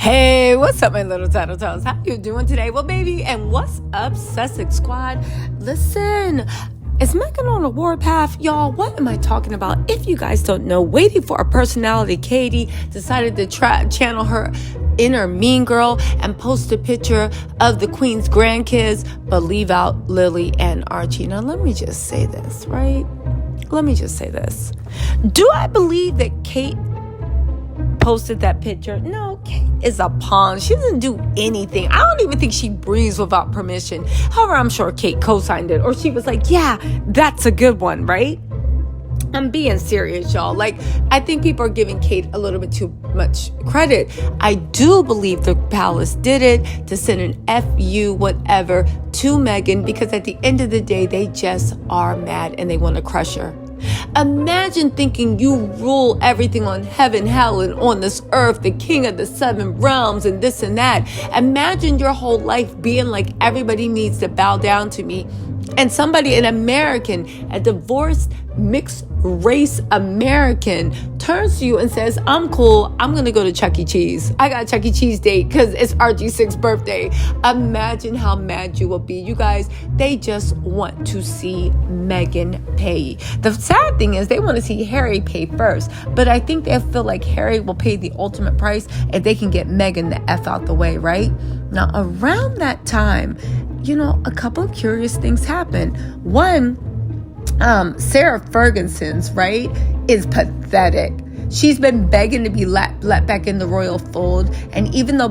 Hey, what's up, my little TisaTellss? How you doing today? Well, baby, and what's up, Sussex Squad? Listen, is Meghan on a warpath? Y'all, what am I talking about? If you guys don't know, waiting for a personality, Katie decided to channel her inner mean girl and post a picture of the Queen's grandkids, but leave out Lily and Archie. Now, let me just say this, right? Let me just say this. Do I believe that Kate posted that picture? No, Kate is a pawn. She doesn't do anything. I don't even think she breathes without permission. However, I'm sure Kate co-signed it, or she was like, yeah, that's a good one, right? I'm being serious, y'all. Like, I think people are giving Kate a little bit too much credit. I do believe the palace did it to send an FU whatever to Meghan, because at the end of the day, they just are mad and they want to crush her. Imagine thinking you rule everything on heaven, hell, and on this earth, the king of the seven realms and this and that. Imagine your whole life being like, everybody needs to bow down to me. And somebody, an American, a divorced, mixed race American, turns to you and says, I'm cool, I'm going to go to Chuck E. Cheese. I got a Chuck E. Cheese date because it's Archie's 6th birthday. Imagine how mad you will be. You guys, they just want to see Meghan pay. The sad thing is they want to see Harry pay first. But I think they feel like Harry will pay the ultimate price if they can get Meghan the F out the way, right? Now, around that time, a couple of curious things happen. One, Sarah Ferguson's, right, is pathetic. She's been begging to be let back in the royal fold. And even though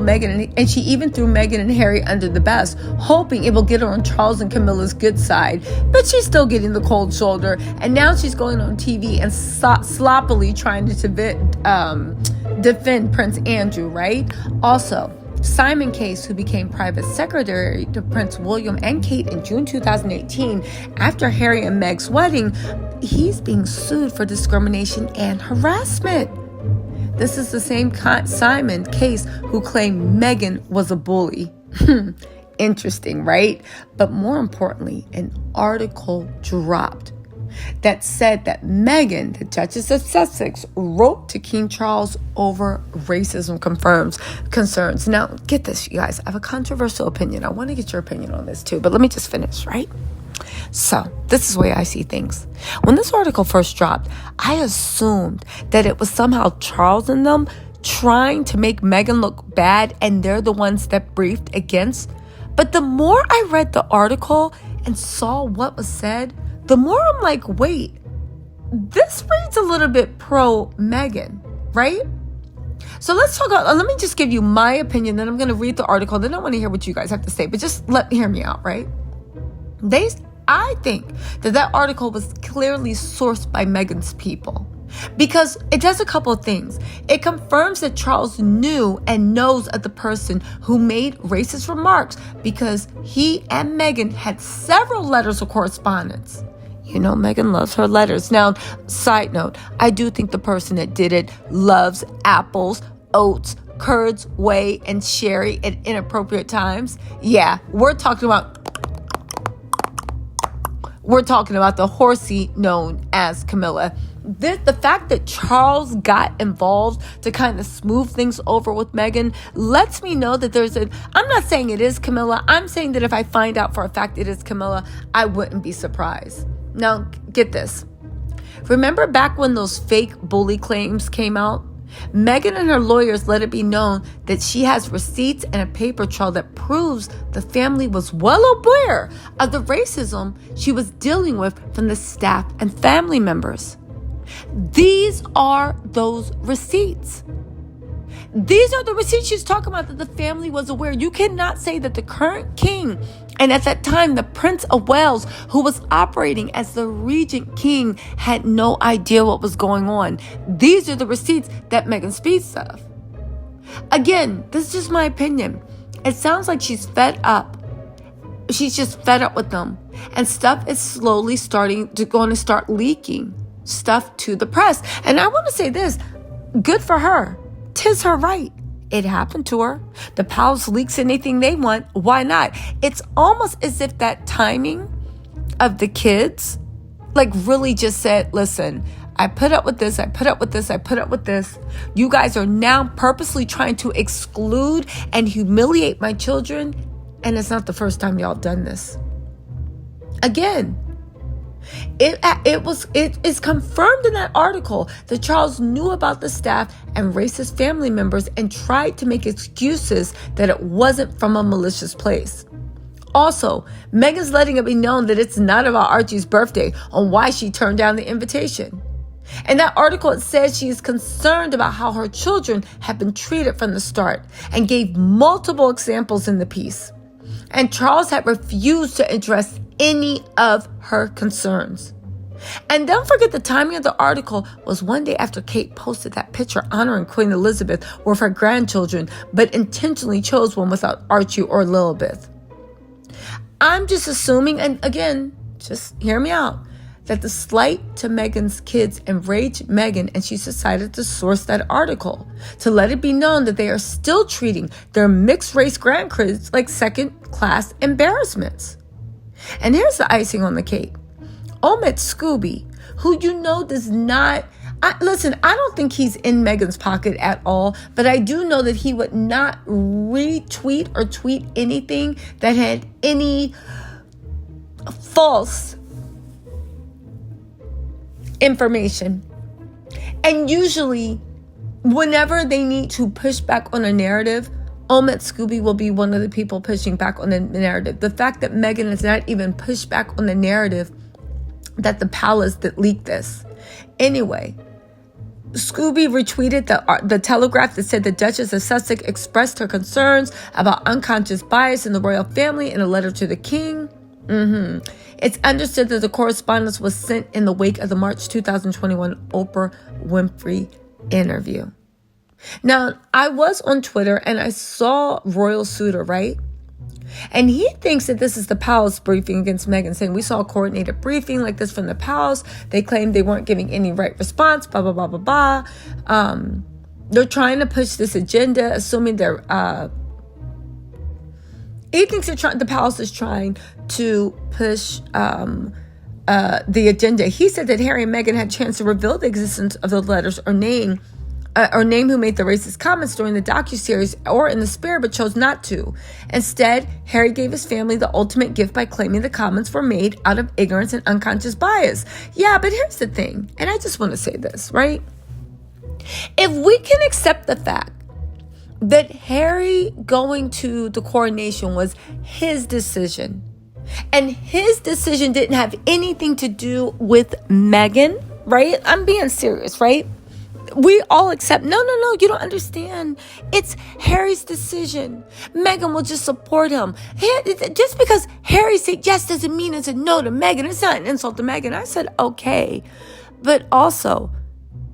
she even threw Meghan and Harry under the bus, hoping it will get her on Charles and Camilla's good side. But she's still getting the cold shoulder. And now she's going on TV and sloppily trying to defend Prince Andrew, right? Also, Simon Case, who became private secretary to Prince William and Kate in June 2018, after Harry and Meg's wedding, he's being sued for discrimination and harassment. This is the same Simon Case who claimed Meghan was a bully. Interesting, right? But more importantly, an article dropped that said that Meghan, the Duchess of Sussex, wrote to King Charles over racism concerns. Now, get this, you guys. I have a controversial opinion. I want to get your opinion on this too, but let me just finish, right? So, this is the way I see things. When this article first dropped, I assumed that it was somehow Charles and them trying to make Meghan look bad, and they're the ones that briefed against. But the more I read the article and saw what was said, the more I'm like, wait, this reads a little bit pro Meghan, right? So let's talk about, let me just give you my opinion, then I'm going to read the article, then I want to hear what you guys have to say, but just hear me out, right? I think that article was clearly sourced by Meghan's people, because it does a couple of things. It confirms that Charles knew and knows of the person who made racist remarks, because he and Meghan had several letters of correspondence. Meghan loves her letters. Now, side note, I do think the person that did it loves apples, oats, curds, whey, and sherry at inappropriate times. Yeah, we're talking about the horsey known as Camilla. The fact that Charles got involved to kind of smooth things over with Meghan lets me know that I'm not saying it is Camilla. I'm saying that if I find out for a fact it is Camilla, I wouldn't be surprised. Now, get this. Remember back when those fake bully claims came out? Meghan and her lawyers let it be known that she has receipts and a paper trail that proves the family was well aware of the racism she was dealing with from the staff and family members. These are those receipts. These are the receipts she's talking about, that the family was aware. You cannot say that the current king, and at that time, the Prince of Wales, who was operating as the regent king, had no idea what was going on. These are the receipts that Meghan speaks of. Again, this is just my opinion. It sounds like she's fed up. She's just fed up with them. And stuff is slowly going to start leaking stuff to the press. And I want to say this, good for her. 'Tis her right. It happened to her. The palace leaks anything they want. Why not? It's almost as if that timing of the kids, really just said, listen, I put up with this, I put up with this, I put up with this. You guys are now purposely trying to exclude and humiliate my children. And it's not the first time y'all done this. Again, it is confirmed in that article that Charles knew about the staff and racist family members and tried to make excuses that it wasn't from a malicious place. Also, Meghan's letting it be known that it's not about Archie's birthday on why she turned down the invitation. In that article, it says she is concerned about how her children have been treated from the start and gave multiple examples in the piece. And Charles had refused to address any of her concerns. And don't forget, the timing of the article was one day after Kate posted that picture honoring Queen Elizabeth with her grandchildren, but intentionally chose one without Archie or Lilibeth. I'm just assuming, and again, just hear me out, that the slight to Meghan's kids enraged Meghan, and she's decided to source that article to let it be known that they are still treating their mixed-race grandkids like second-class embarrassments. And here's the icing on the cake. Omid Scooby, who you know does not... I don't think he's in Meghan's pocket at all, but I do know that he would not retweet or tweet anything that had any false information. And usually, whenever they need to push back on a narrative, Omid Scooby will be one of the people pushing back on the narrative. The fact that Meghan has not even pushed back on the narrative that the palace that leaked this. Anyway, Scooby retweeted the Telegraph that said the Duchess of Sussex expressed her concerns about unconscious bias in the royal family in a letter to the king. It's understood that the correspondence was sent in the wake of the March 2021 Oprah Winfrey interview. Now, I was on Twitter and I saw Royal Suitor, right? And he thinks that this is the palace briefing against Meghan, saying we saw a coordinated briefing like this from the palace. They claimed they weren't giving any right response, blah, blah, blah, blah, blah. They're trying to push this agenda, assuming they're... he thinks the palace is trying to push the agenda. He said that Harry and Meghan had a chance to reveal the existence of the letters or name who made the racist comments during the docuseries or in the spirit, but chose not to. Instead, Harry gave his family the ultimate gift by claiming the comments were made out of ignorance and unconscious bias. Yeah, but here's the thing, and I just want to say this, right? If we can accept the fact that Harry going to the coronation was his decision, and his decision didn't have anything to do with Meghan, right? I'm being serious, right? We all accept, no, you don't understand. It's Harry's decision. Meghan will just support him. Just because Harry said yes doesn't mean it's a no to Meghan. It's not an insult to Meghan. I said, okay. But also,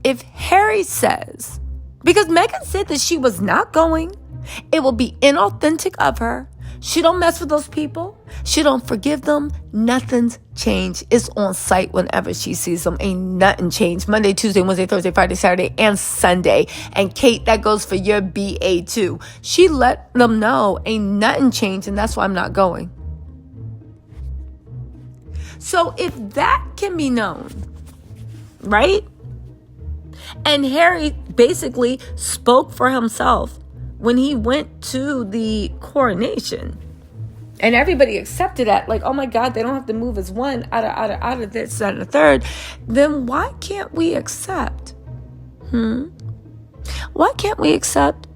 if Harry says, because Meghan said that she was not going, it will be inauthentic of her. She don't mess with those people. She don't forgive them. Nothing's changed. It's on site whenever she sees them. Ain't nothing changed. Monday, Tuesday, Wednesday, Thursday, Friday, Saturday, and Sunday. And Kate, that goes for your BA too. She let them know ain't nothing changed, and that's why I'm not going. So if that can be known, right? And Harry basically spoke for himself when he went to the coronation, and everybody accepted that, like, oh my God, they don't have to move as one out of this, that, and the third. Then why can't we accept? Why can't we accept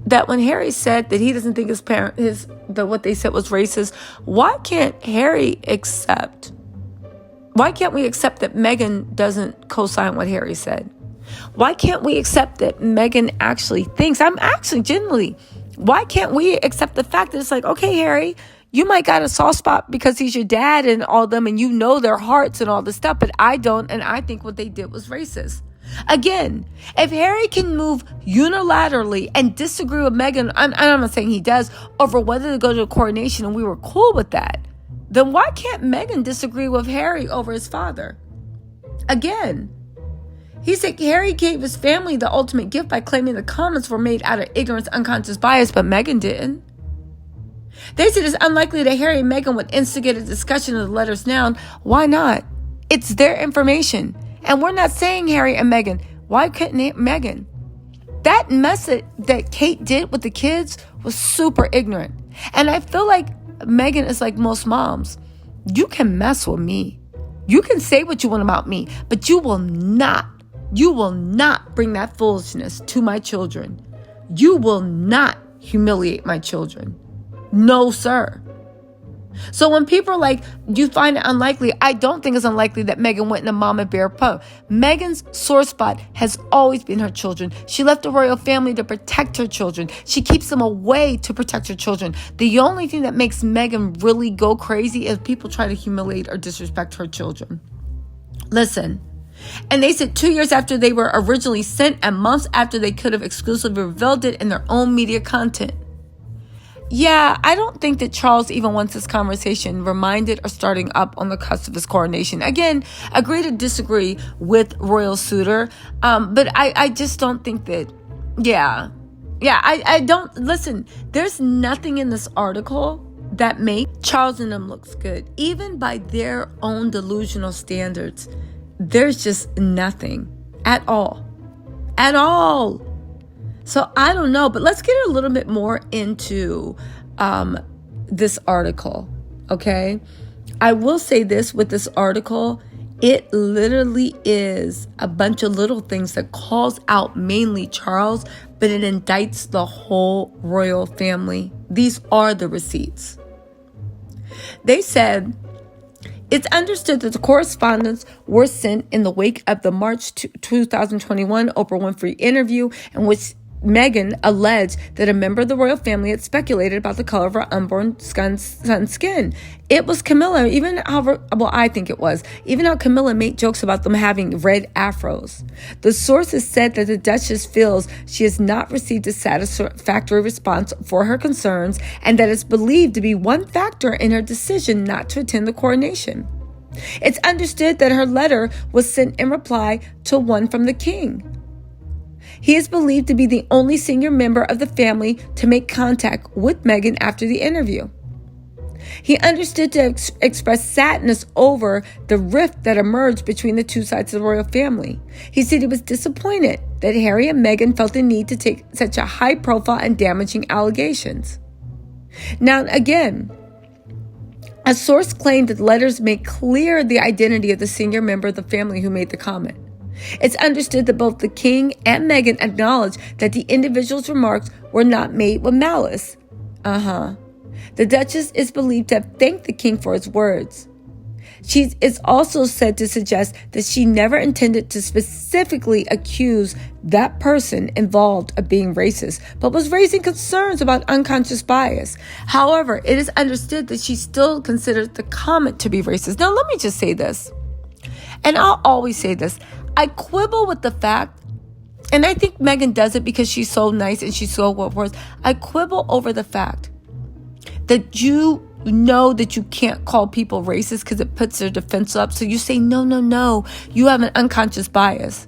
that when Harry said that he doesn't think what they said was racist? Why can't Harry accept? Why can't we accept that Meghan doesn't co-sign what Harry said? Why can't we accept that Meghan actually thinks, why can't we accept the fact that it's like, okay, Harry, you might got a soft spot because he's your dad and all them, and you know their hearts and all this stuff, but I don't, and I think what they did was racist. Again, if Harry can move unilaterally and disagree with Meghan, I'm not saying he does, over whether to go to the coronation, and we were cool with that, then why can't Meghan disagree with Harry over his father? Again, he said Harry gave his family the ultimate gift by claiming the comments were made out of ignorance, unconscious bias, but Meghan didn't. They said it's unlikely that Harry and Meghan would instigate a discussion of the letters now. Why not? It's their information. And we're not saying Harry and Meghan. Why couldn't Meghan? That mess that Kate did with the kids was super ignorant. And I feel like Meghan is like most moms. You can mess with me. You can say what you want about me, but you will not bring that foolishness to my children. You will not humiliate my children. No, sir. So when people are like, you find it unlikely, I don't think it's unlikely that Meghan went in a mama bear pub. Meghan's sore spot has always been her children. She left the royal family to protect her children. She keeps them away to protect her children. The only thing that makes Meghan really go crazy is people try to humiliate or disrespect her children. Listen. And they said 2 years after they were originally sent and months after they could have exclusively revealed it in their own media content. Yeah, I don't think that Charles even wants this conversation reminded or starting up on the cusp of his coronation. Again, agree to disagree with royal suitor, but I just don't think that, I don't, listen, there's nothing in this article that makes Charles and them looks good. Even by their own delusional standards, there's just nothing at all. At all. So I don't know, but let's get a little bit more into this article, okay? I will say this with this article, it literally is a bunch of little things that calls out mainly Charles, but it indicts the whole royal family. These are the receipts. They said, it's understood that the correspondence were sent in the wake of the March 2021 Oprah Winfrey interview in which Meghan alleged that a member of the royal family had speculated about the color of her unborn son's skin. It was Camilla, I think it was, even how Camilla made jokes about them having red afros. The sources said that the Duchess feels she has not received a satisfactory response for her concerns and that it's believed to be one factor in her decision not to attend the coronation. It's understood that her letter was sent in reply to one from the king. He is believed to be the only senior member of the family to make contact with Meghan after the interview. He understood to express sadness over the rift that emerged between the two sides of the royal family. He said he was disappointed that Harry and Meghan felt the need to take such a high profile and damaging allegations. Now, again, a source claimed that the letters made clear the identity of the senior member of the family who made the comment. It's understood that both the king and Meghan acknowledged that the individual's remarks were not made with malice. The Duchess is believed to have thanked the king for his words. She is also said to suggest that she never intended to specifically accuse that person involved of being racist, but was raising concerns about unconscious bias. However, it is understood that she still considered the comment to be racist. Now, let me just say this, and I'll always say this. I quibble with the fact, and I think Meghan does it because she's so nice and she's so well-versed. I quibble over the fact that you know that you can't call people racist because it puts their defense up. So you say, no, you have an unconscious bias.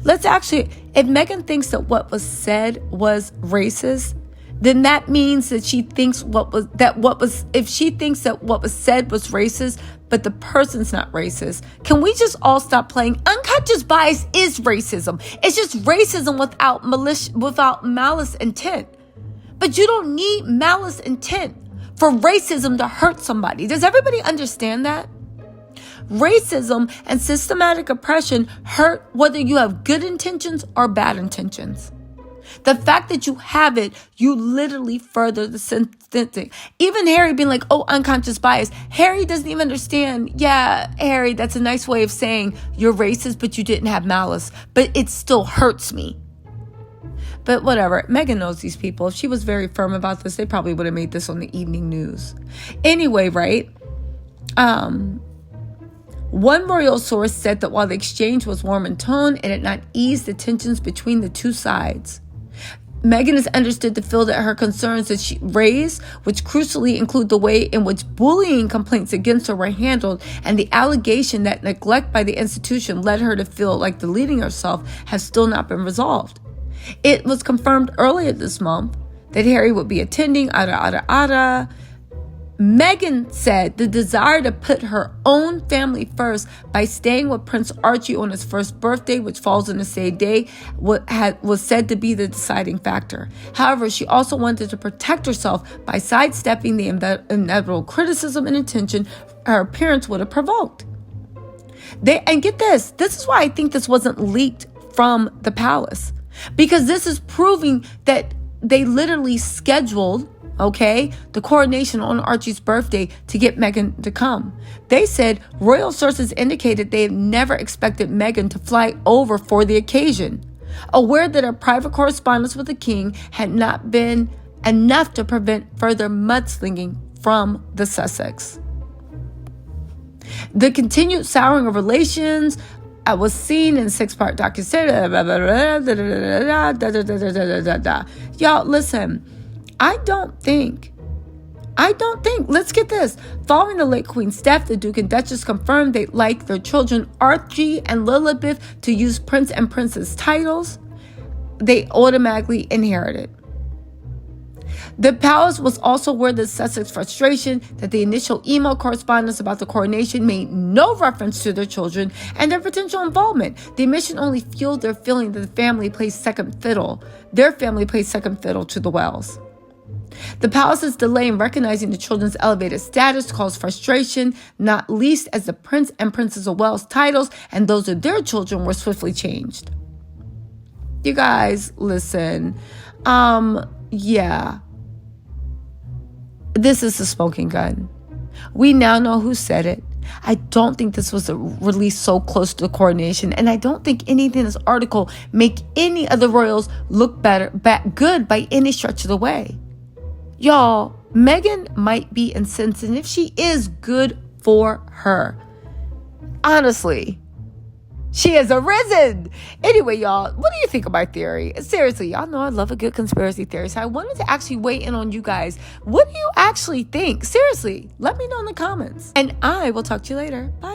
Let's actually, if Meghan thinks that what was said was racist, then that means that she thinks if she thinks that what was said was racist, but the person's not racist, can we just all stop playing? Unconscious bias is racism. It's just racism without malice intent. But you don't need malice intent for racism to hurt somebody. Does everybody understand that? Racism and systematic oppression hurt whether you have good intentions or bad intentions. The fact that you have it, you literally further the sentence. Even Harry being like, unconscious bias. Harry doesn't even understand. Yeah, Harry, that's a nice way of saying you're racist, but you didn't have malice. But it still hurts me. But whatever. Meghan knows these people. If she was very firm about this, they probably would have made this on the evening news. Anyway, right? One royal source said that while the exchange was warm in tone, it had not eased the tensions between the two sides. Meghan is understood to feel that her concerns that she raised, which crucially include the way in which bullying complaints against her were handled and the allegation that neglect by the institution led her to feel like deleting herself, has still not been resolved. It was confirmed earlier this month that Harry would be attending Meghan Meghan said the desire to put her own family first by staying with Prince Archie on his first birthday, which falls on the same day, was said to be the deciding factor. However, she also wanted to protect herself by sidestepping the inevitable criticism and attention her appearance would have provoked. And get this is why I think this wasn't leaked from the palace, because this is proving that they literally scheduled the coronation on Archie's birthday to get Meghan to come. They said royal sources indicated they had never expected Meghan to fly over for the occasion, aware that her private correspondence with the king had not been enough to prevent further mudslinging from the Sussex. The continued souring of relations was seen in 6-part docuseries. Y'all, listen. I don't think, let's get this. Following the late Queen's death, the Duke and Duchess confirmed they'd like their children Archie and Lilibet to use Prince and Princess titles they automatically inherited. The palace was also aware of the Sussex frustration that the initial email correspondence about the coronation made no reference to their children and their potential involvement. The omission only fueled their feeling that their family plays second fiddle to the Wells. The palace's delay in recognizing the children's elevated status caused frustration, not least as the Prince and Princess of Wales titles and those of their children were swiftly changed. You guys, listen. This is a smoking gun. We now know who said it. I don't think this was released so close to the coronation, and I don't think anything in this article make any of the royals look good by any stretch of the way. Y'all, Meghan might be incensed, and if she is, good for her. Honestly, she has arisen. Anyway, y'all, what do you think of my theory? Seriously, y'all know I love a good conspiracy theory, so I wanted to actually weigh in on you guys. What do you actually think? Seriously, let me know in the comments, and I will talk to you later. Bye.